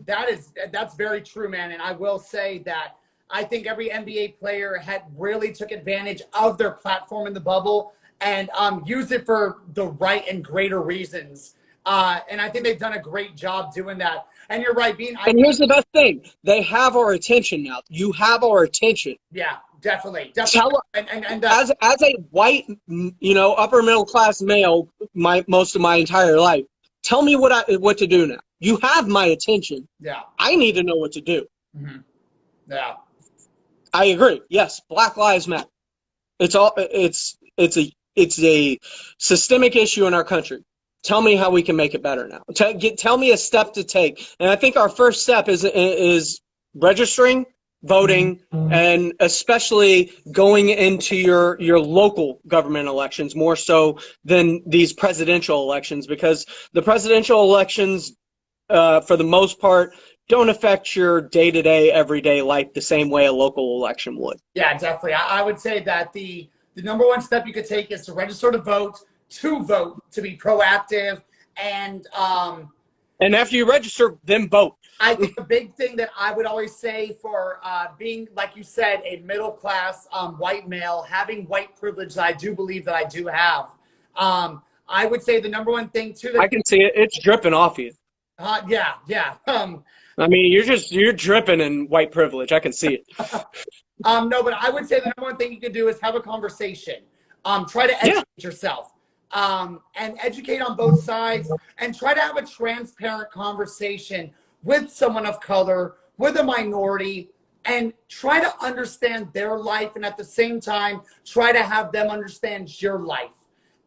A: that's very true, man. And I will say that I think every NBA player had really took advantage of their platform in the bubble and used it for the right and greater reasons. And I think they've done a great job doing that. And you're right,
C: and here's the best thing: they have our attention now. You have our attention.
A: Yeah, definitely. As
C: a white, upper middle class male, most of my entire life, tell me what to do now. You have my attention.
A: Yeah.
C: I need to know what to do.
A: Mm-hmm. Yeah.
C: I agree. Yes, Black Lives Matter. It's a systemic issue in our country. Tell me how we can make it better now. Tell me a step to take. And I think our first step is registering, voting, and especially going into your local government elections more so than these presidential elections, because the presidential elections, for the most part, don't affect your day-to-day, everyday life the same way a local election would.
A: Yeah, definitely. I would say that the number one step you could take is to register to vote, to be proactive, and
C: after you register, then vote.
A: I think the big thing that I would always say for being, like you said, a middle-class white male, having white privilege that I do believe that I do have, I would say the number one thing, too.
C: I can see it. It's dripping off you.
A: Yeah.
C: I mean, you're dripping in white privilege. I can see it.
A: No, but I would say the number one thing you can do is have a conversation. Try to educate yourself. And educate on both sides, and try to have a transparent conversation with someone of color, with a minority, and try to understand their life, and at the same time, try to have them understand your life.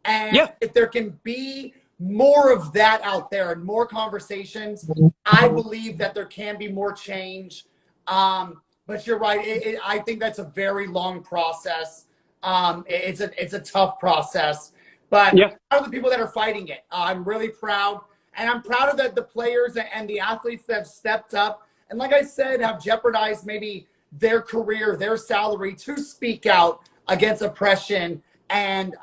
A: And if there can be more of that out there and more conversations, I believe that there can be more change. But you're right. I think that's a very long process. It's a tough process. But proud of the people that are fighting it. I'm really proud. And I'm proud of the players and the athletes that have stepped up. And like I said, have jeopardized maybe their career, their salary, to speak out against oppression and,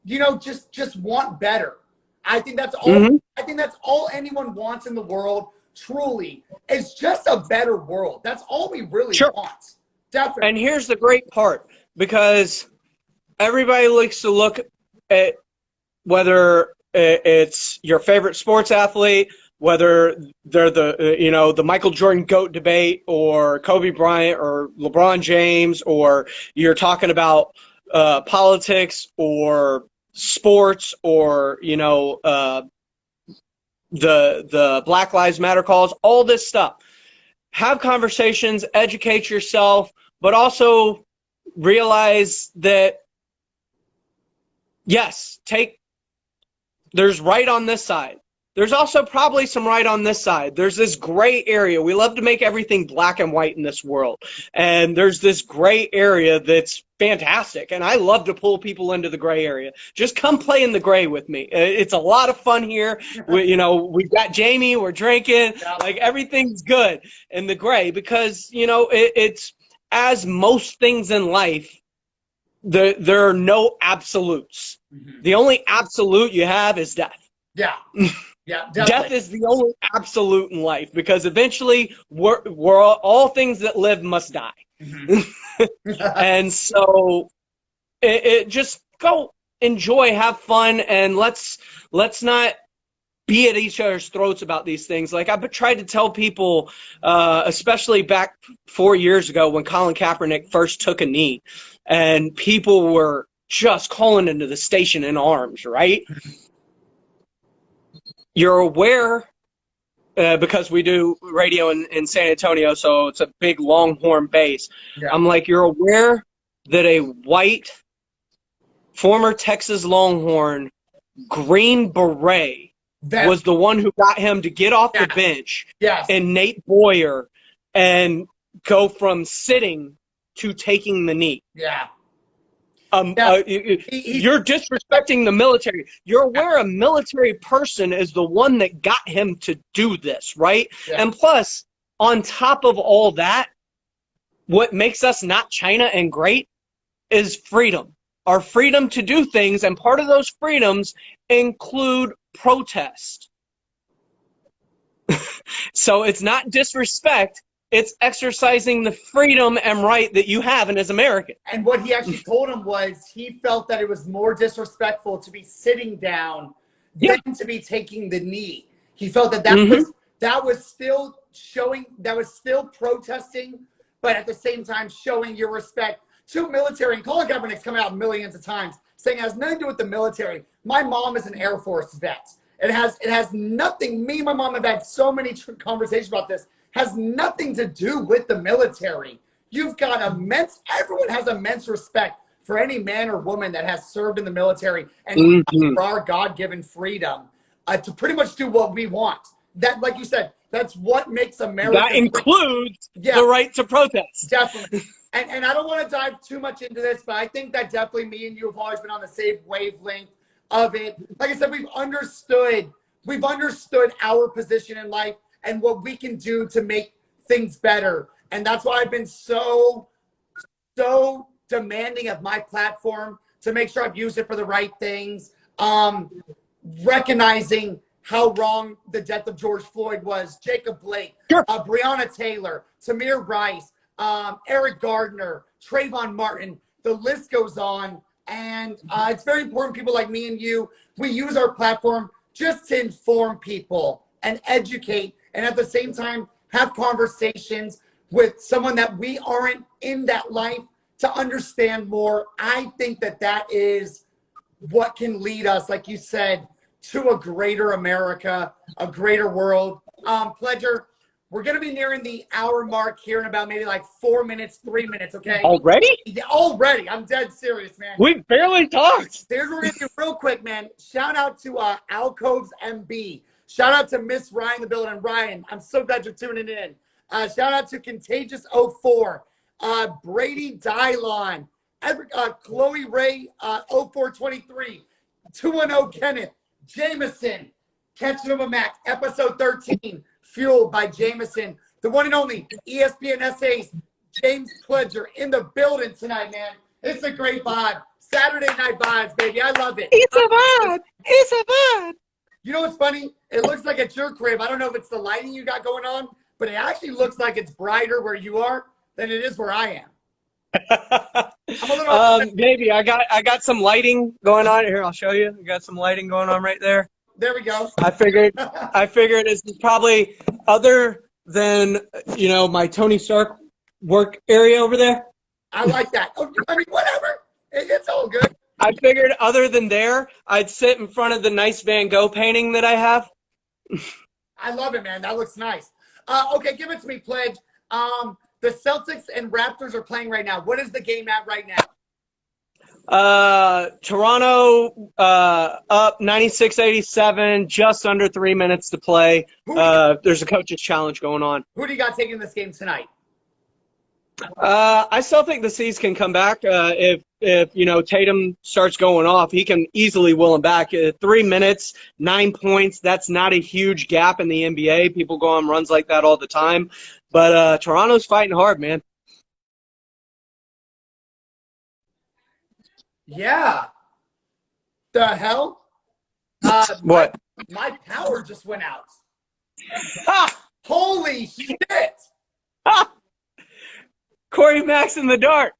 A: just want better. I think that's all. I think that's all anyone wants in the world, truly, is just a better world. That's all we really want. Definitely.
C: And here's the great part, because everybody likes to look at whether it's your favorite sports athlete, whether they're the Michael Jordan GOAT debate, or Kobe Bryant or LeBron James, or you're talking about politics or sports, or the Black Lives Matter calls, all this stuff. Have conversations, educate yourself, but also realize that yes, there's right on this side. There's also probably some right on this side. There's this gray area. We love to make everything black and white in this world. And there's this gray area that's fantastic. And I love to pull people into the gray area. Just come play in the gray with me. It's a lot of fun here. We've got Jamey, we're drinking, like everything's good in the gray, because, it's, as most things in life, there are no absolutes. The only absolute you have is death.
A: Yeah, definitely.
C: Death is the only absolute in life, because eventually we're all things that live must die. And so it just go enjoy, have fun, and let's not be at each other's throats about these things. Like I've tried to tell people, especially back 4 years ago when Colin Kaepernick first took a knee, and people were just calling into the station in arms, right? You're aware, because we do radio in San Antonio, so it's a big Longhorn base. I'm like, you're aware that a white former Texas Longhorn Green Beret was the one who got him to get off the bench, and Nate Boyer
D: and go from sitting to taking the knee.
A: Yeah.
D: You're disrespecting the military. You're aware a military person is the one that got him to do this, right?
A: Yeah.
D: And plus, on top of all that, what makes us not China and great is freedom. Our freedom to do things, and part of those freedoms include protest. So it's not disrespect. It's exercising the freedom and right that you have and as American.
A: And what he actually told him was he felt that it was more disrespectful to be sitting down than to be taking the knee. He felt that that was still showing, that was still protesting, but at the same time showing your respect to military. And Colin Kaepernick's coming out millions of times saying it has nothing to do with the military. My mom is an Air Force vet. It has nothing. Me and my mom have had so many conversations about this. Has nothing to do with the military. You've got everyone has immense respect for any man or woman that has served in the military and for our God-given freedom to pretty much do what we want. That, like you said, that's what makes America.
D: That includes the right to protest.
A: Definitely. And I don't want to dive too much into this, but I think that definitely me and you have always been on the same wavelength of it. Like I said, we've understood our position in life and what we can do to make things better. And that's why I've been so demanding of my platform to make sure I've used it for the right things. Recognizing how wrong the death of George Floyd was, Jacob Blake, Breonna Taylor, Tamir Rice, Eric Gardner, Trayvon Martin, the list goes on. And it's very important, people like me and you, we use our platform just to inform people and educate, and at the same time have conversations with someone that we aren't in that life to understand more. I think that is what can lead us, like you said, to a greater America, a greater world. Pledger, we're going to be nearing the hour mark here in about maybe like 4 minutes, 3 minutes, okay?
D: Already?
A: Already. I'm dead serious, man.
D: We barely talked.
A: Here's what we're going to do real quick, man. Shout out to Alcoves MB. Shout out to Miss Ryan in the building. Ryan, I'm so glad you're tuning in. Shout out to Contagious04, Brady Dylon, Chloe Ray 0423, 210 Kenneth, Jameson, Catchin Up Mac, episode 13, fueled by Jameson, the one and only ESPN SA's James Pledger in the building tonight, man. It's a great vibe. Saturday night vibes, baby. I love it.
D: It's a vibe. It's a vibe.
A: You know what's funny? It looks like it's your crib. I don't know if it's the lighting you got going on, but it actually looks like it's brighter where you are than it is where I am. I'm a little
D: maybe I got some lighting going on here. I'll show you. I got some lighting going on right there.
A: There we go.
D: I figured this is probably, other than my Tony Stark work area over there.
A: I like that. Oh, I mean, whatever. It's all good.
D: I figured other than there, I'd sit in front of the nice Van Gogh painting that I have.
A: I love it, man. That looks nice. Okay, give it to me, Pledge. The Celtics and Raptors are playing right now. What is the game at right now?
D: Toronto up 96-87, just under 3 minutes to play. There's a coach's challenge going on.
A: Who do you got taking this game tonight?
D: I still think the C's can come back. If Tatum starts going off, he can easily will him back. 3 minutes, 9 points. That's not a huge gap in the NBA. People go on runs like that all the time. But Toronto's fighting hard, man.
A: Yeah. The hell?
D: What?
A: My power just went out.
D: Ah!
A: Holy shit!
D: Ah! Corey Max in the dark.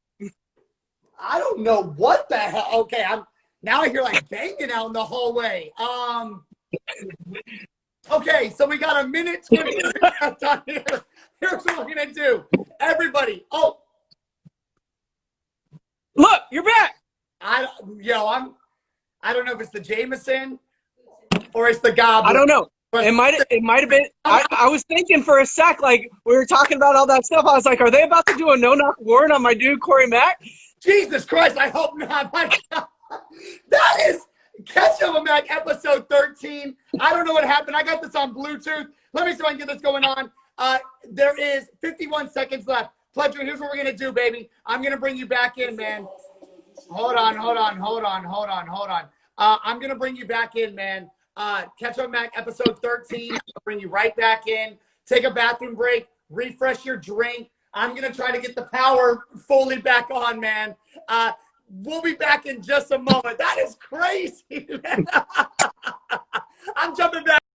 A: I don't know what the hell. Okay, now I hear like banging out in the hallway. Okay, so we got a minute 20 left on here. Here's what we're gonna do. Everybody,
D: look, you're back.
A: I don't know if it's the Jameson or it's the Goblin.
D: I don't know. It might have been. I was thinking for a sec, like we were talking about all that stuff. I was like, are they about to do a no-knock warrant on my dude Corey Mack?
A: Jesus Christ, I hope not. My God. That is Catchin Up Mac episode 13. I don't know what happened. I got this on Bluetooth. Let me see if I can get this going on. There is 51 seconds left. Pledger, here's what we're going to do, baby. I'm going to bring you back in, man. Hold on. I'm going to bring you back in, man. Catch Up Mac, episode 13. I'll bring you right back in. Take a bathroom break. Refresh your drink. I'm going to try to get the power fully back on, man. We'll be back in just a moment. That is crazy, man. I'm jumping back.